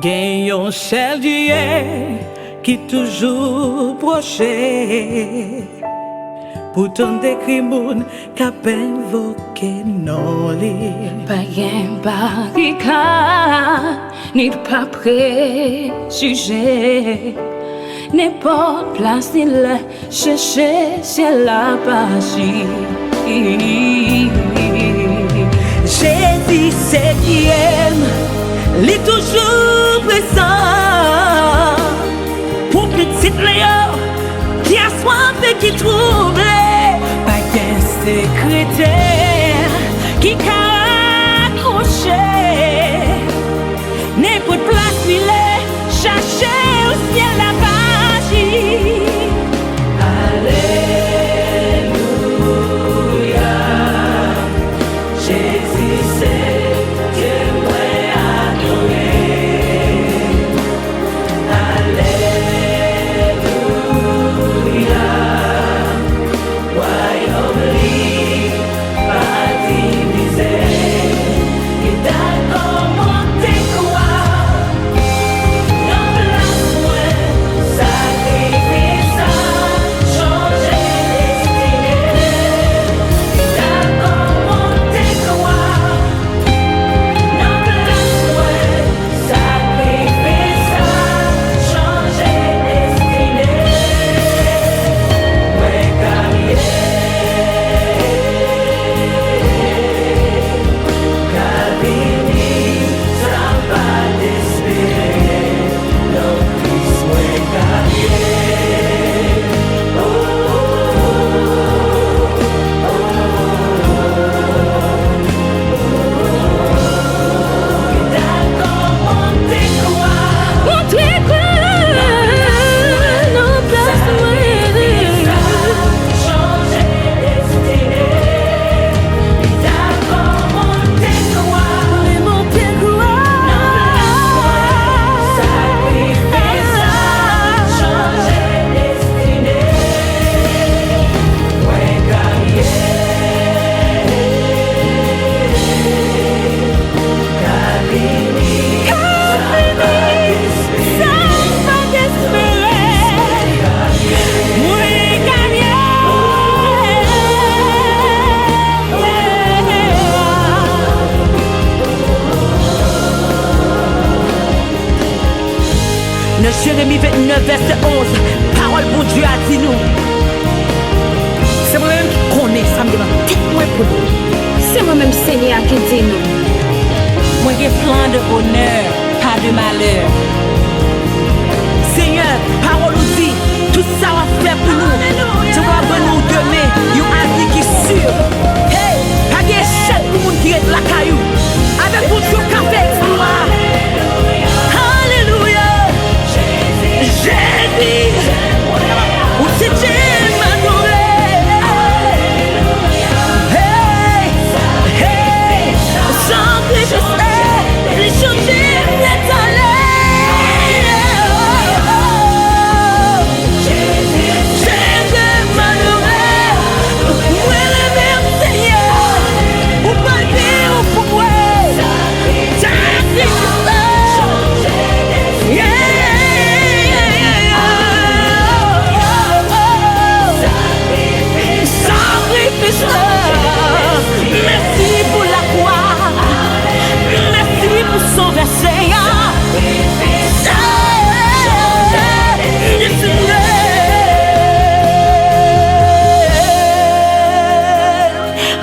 Gagnons celle d'hier qui toujours proché. Pourtant des crimes qu'a invoqué non li. Pas gain barricade, ni pas préjugé. N'importe place ni la chercher, c'est la magie. Jésus c'est qui aime, il est toujours présent. Pour petite Léo qui a soif et qui trouble, pas qu'un secrétaire qui a accroché. N'importe place il est, chercher au ciel la magie. Alléluia, Jésus c'est Dieu moi adoré. Alléluia, royaume libre, pas divisé. Et d'accord monter quoi, non place moi, sacrifice, changer destinée. Et d'accord monter quoi, non place moi, sacrifice, changer destinée. Ouais, carrière, Calvini, ça va d'espérer, non plus, ouais, carrière. D'accord, montez quoi, Montrer quoi, non place changer destinée. D'accord, montez quoi, monter quoi, sacrifice, changer destinée. Ouais, carrière, Calvini, ça va Dans Jérémie 29, verset 11, parole bon Dieu a dit nous. C'est moi-même qui connais ça, me demande. Dites-moi pour nous. c'est moi-même Seigneur qui dit nous. Moi j'ai plein de bonheur, pas de malheur. Seigneur, parole nous dit, tout ça va faire pour nous. Tu vas nous donner une avis qui est sûr. Hey, pas de chaque monde qui est la caillou. Avec vous, tu as fait gloire. Alléluia. Jésus, où c'est Dieu m'adoré. Hey, hey, sans que je sais, les changer les allées. Jésus m'adoré, où est le même Seigneur, où pas dire où pour moi. Merci pour la croix, merci pour son verset.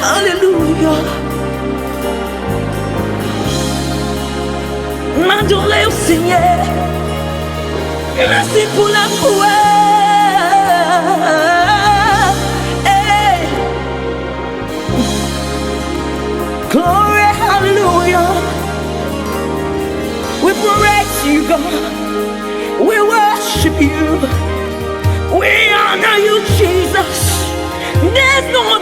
Alléluia. M'adorer au Seigneur. Merci pour la croix. Glory, hallelujah. We praise you, God. We worship you. We honor you, Jesus. There's no